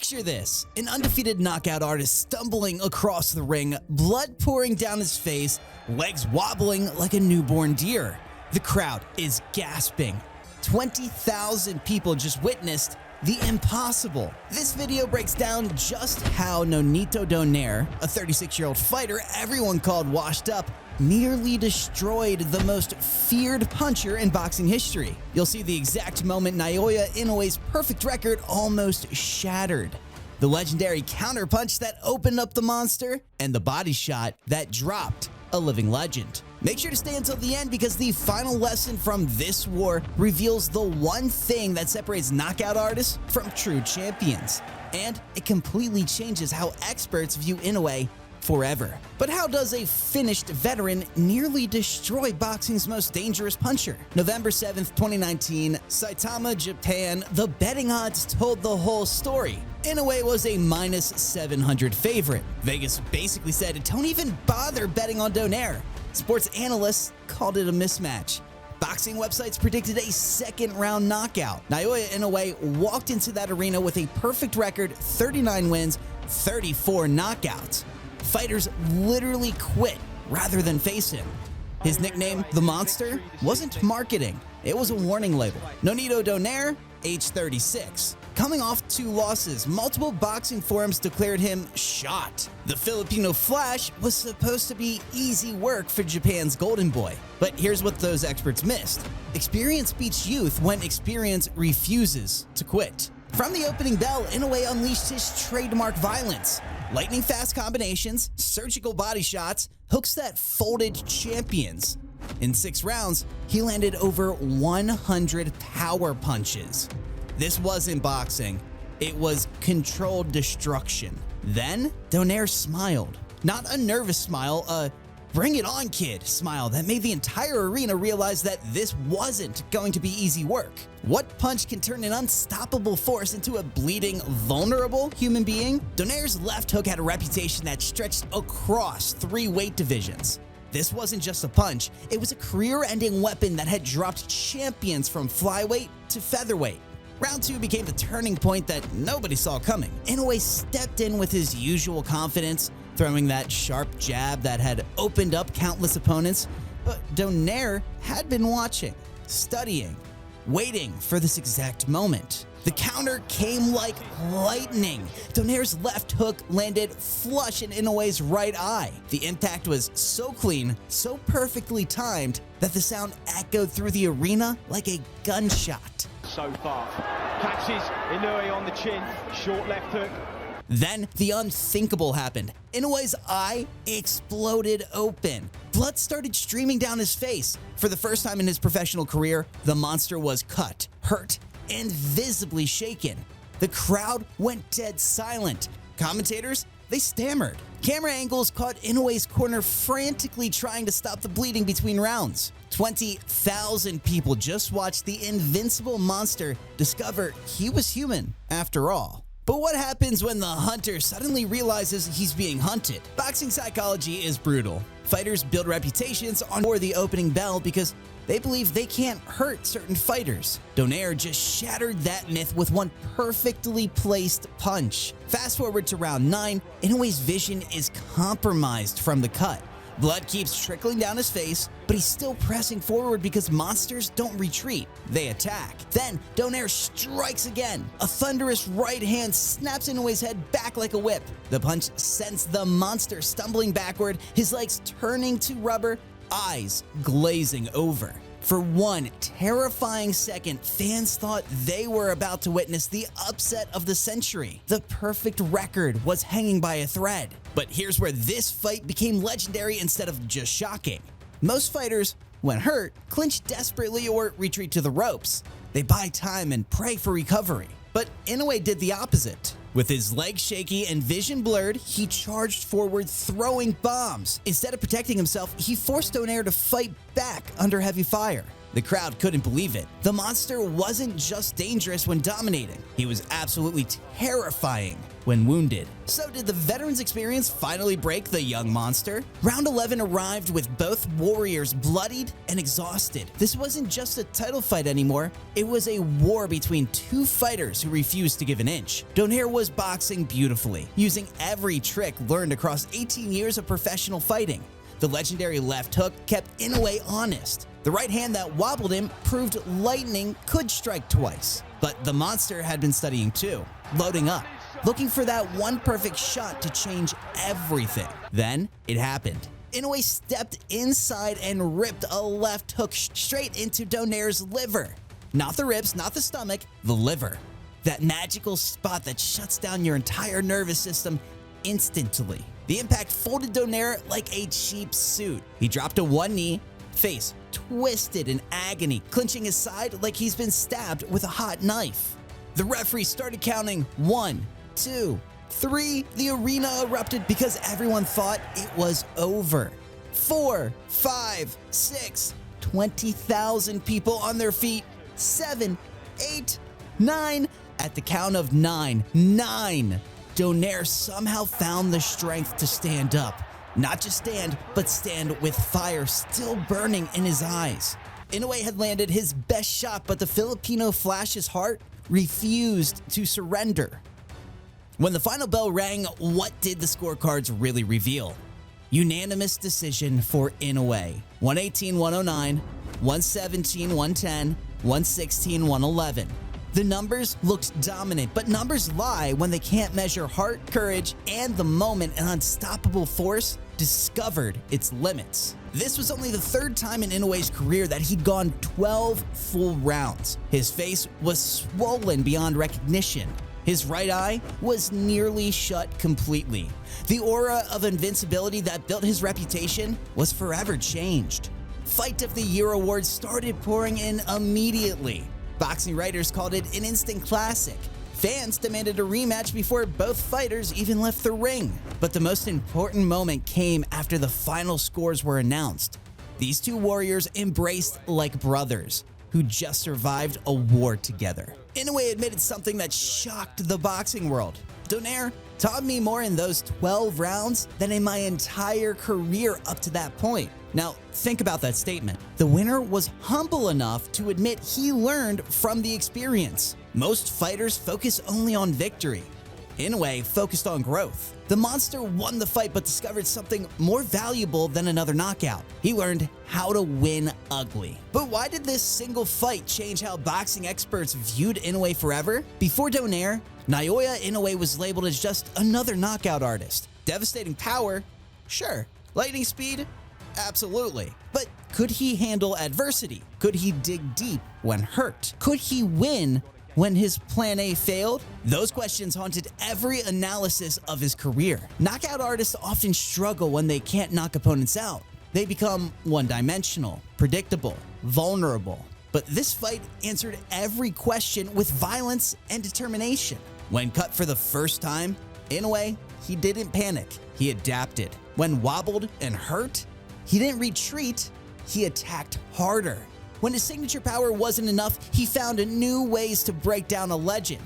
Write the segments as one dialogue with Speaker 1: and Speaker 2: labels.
Speaker 1: Picture this, an undefeated knockout artist stumbling across the ring, blood pouring down his face, legs wobbling like a newborn deer. The crowd is gasping. 20,000 people just witnessed the impossible. This video breaks down just how Nonito Donaire, a 36-year-old fighter everyone called washed up, nearly destroyed the most feared puncher in boxing history. You'll see the exact moment Naoya Inoue's perfect record almost shattered, the legendary counterpunch that opened up the monster, and the body shot that dropped a living legend. Make sure to stay until the end because the final lesson from this war reveals the one thing that separates knockout artists from true champions, and it completely changes how experts view Inoue forever. But how does a finished veteran nearly destroy boxing's most dangerous puncher? November 7th, 2019, Saitama, Japan. The betting odds told the whole story. Inoue was a minus 700 favorite. Vegas basically said, don't even bother betting on Donaire. Sports analysts called it a mismatch. Boxing websites predicted a second-round knockout. Naoya Inoue walked into that arena with a perfect record, 39 wins, 34 knockouts. Fighters literally quit rather than face him. His nickname, the Monster, wasn't marketing. It was a warning label. Nonito Donaire, age 36. Coming off 2 losses, multiple boxing forums declared him shot. The Filipino Flash was supposed to be easy work for Japan's golden boy. But here's what those experts missed. Experience beats youth when experience refuses to quit. From the opening bell, Inoue unleashed his trademark violence. Lightning-fast combinations, surgical body shots, hooks that folded champions. In 6 rounds, he landed over 100 power punches. This wasn't boxing, it was controlled destruction. Then, Donaire smiled. Not a nervous smile, a bring it on kid smile that made the entire arena realize that this wasn't going to be easy work. What punch can turn an unstoppable force into a bleeding, vulnerable human being? Donaire's left hook had a reputation that stretched across 3 weight divisions. This wasn't just a punch, it was a career-ending weapon that had dropped champions from flyweight to featherweight. Round 2 became the turning point that nobody saw coming. Inoue stepped in with his usual confidence, throwing that sharp jab that had opened up countless opponents. But Donaire had been watching, studying, waiting for this exact moment. The counter came like lightning. Donaire's left hook landed flush in Inoue's right eye. The impact was so clean, so perfectly timed, that the sound echoed through the arena like a gunshot.
Speaker 2: So far, catches Inoue on the chin, short left hook.
Speaker 1: Then the unthinkable happened. Inoue's eye exploded open. Blood started streaming down his face. For the first time in his professional career, the monster was cut, hurt, and visibly shaken. The crowd went dead silent. Commentators, they stammered. Camera angles caught Inoue's corner frantically trying to stop the bleeding between rounds. 20,000 people just watched the invincible monster discover he was human after all. But what happens when the hunter suddenly realizes he's being hunted? Boxing psychology is brutal. Fighters build reputations on the opening bell because they believe they can't hurt certain fighters. Donaire just shattered that myth with one perfectly placed punch. Fast forward to round 9, Inoue's vision is compromised from the cut. Blood keeps trickling down his face, but he's still pressing forward because monsters don't retreat, they attack. Then Donaire strikes again. A thunderous right hand snaps Inoue's head back like a whip. The punch sends the monster stumbling backward, his legs turning to rubber, eyes glazing over. For one terrifying second, fans thought they were about to witness the upset of the century. The perfect record was hanging by a thread. But here's where this fight became legendary instead of just shocking. Most fighters, when hurt, clinch desperately or retreat to the ropes. They buy time and pray for recovery. But Inoue did the opposite. With his legs shaky and vision blurred, he charged forward throwing bombs. Instead of protecting himself, he forced Donaire to fight back under heavy fire. The crowd couldn't believe it. The monster wasn't just dangerous when dominating, he was absolutely terrifying when wounded. So did the veterans' experience finally break the young monster? Round 11 arrived with both warriors bloodied and exhausted. This wasn't just a title fight anymore, it was a war between two fighters who refused to give an inch. Donaire was boxing beautifully, using every trick learned across 18 years of professional fighting. The legendary left hook kept Inoue honest. The right hand that wobbled him proved lightning could strike twice. But the monster had been studying too, loading up, looking for that one perfect shot to change everything. Then it happened. Inoue stepped inside and ripped a left hook straight into Donaire's liver. Not the ribs, not the stomach, the liver. That magical spot that shuts down your entire nervous system instantly. The impact folded Donaire like a cheap suit. He dropped to one knee, face twisted in agony, clenching his side like he's been stabbed with a hot knife. The referee started counting 1, 2, 3. The arena erupted because everyone thought it was over. 4, 5, 6, 20,000 people on their feet. 7, 8, 9. At the count of 9, Donaire somehow found the strength to stand up. Not just stand, but stand with fire still burning in his eyes. Inoue had landed his best shot, but the Filipino Flash's heart refused to surrender. When the final bell rang, what did the scorecards really reveal? Unanimous decision for Inoue. 118-109, 117-110, 116-111. The numbers looked dominant, but numbers lie when they can't measure heart, courage, and the moment an unstoppable force discovered its limits. This was only the third time in Inoue's career that he'd gone 12 full rounds. His face was swollen beyond recognition. His right eye was nearly shut completely. The aura of invincibility that built his reputation was forever changed. Fight of the Year awards started pouring in immediately. Boxing writers called it an instant classic. Fans demanded a rematch before both fighters even left the ring. But the most important moment came after the final scores were announced. These two warriors embraced like brothers who just survived a war together. Inoue admitted something that shocked the boxing world. Donaire taught me more in those 12 rounds than in my entire career up to that point. Now, think about that statement. The winner was humble enough to admit he learned from the experience. Most fighters focus only on victory. Inoue focused on growth. The monster won the fight but discovered something more valuable than another knockout. He learned how to win ugly. But why did this single fight change how boxing experts viewed Inoue forever? Before Donaire, Naoya Inoue was labeled as just another knockout artist. Devastating power? Sure. Lightning speed? Absolutely. But could he handle adversity? Could he dig deep when hurt? Could he win when his plan A failed? Those questions haunted every analysis of his career. Knockout artists often struggle when they can't knock opponents out. They become one-dimensional, predictable, vulnerable. But this fight answered every question with violence and determination. When cut for the first time, Inoue, he didn't panic. He adapted. When wobbled and hurt, he didn't retreat. He attacked harder. When his signature power wasn't enough, he found new ways to break down a legend.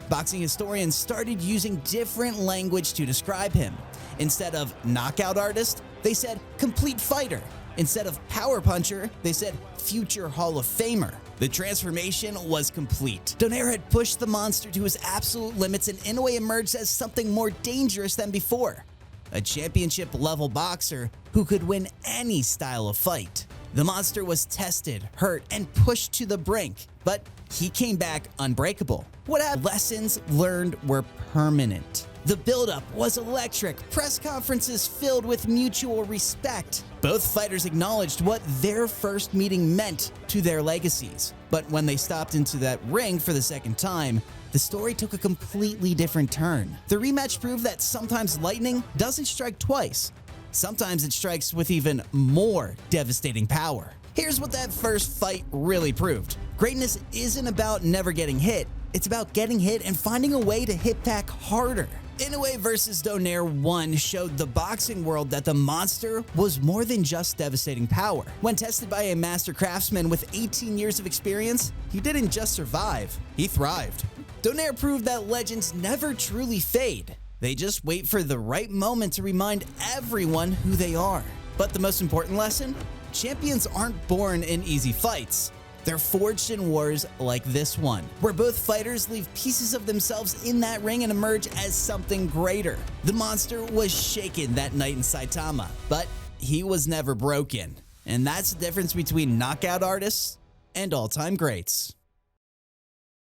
Speaker 1: Boxing historians started using different language to describe him. Instead of knockout artist, they said complete fighter. Instead of power puncher, they said future Hall of Famer. The transformation was complete. Donaire had pushed the monster to his absolute limits, and Inoue emerged as something more dangerous than before. A championship-level boxer who could win any style of fight. The monster was tested, hurt, and pushed to the brink, but he came back unbreakable. What lessons learned were permanent. The buildup was electric, press conferences filled with mutual respect. Both fighters acknowledged what their first meeting meant to their legacies. But when they stopped into that ring for the second time, the story took a completely different turn. The rematch proved that sometimes lightning doesn't strike twice. Sometimes it strikes with even more devastating power. Here's what that first fight really proved. Greatness isn't about never getting hit. It's about getting hit and finding a way to hit back harder. Inoue vs. Donaire 1 showed the boxing world that the monster was more than just devastating power. When tested by a master craftsman with 18 years of experience, he didn't just survive, he thrived. Donaire proved that legends never truly fade. They just wait for the right moment to remind everyone who they are. But the most important lesson? Champions aren't born in easy fights. They're forged in wars like this one, where both fighters leave pieces of themselves in that ring and emerge as something greater. The monster was shaken that night in Saitama, but he was never broken. And that's the difference between knockout artists and all-time greats.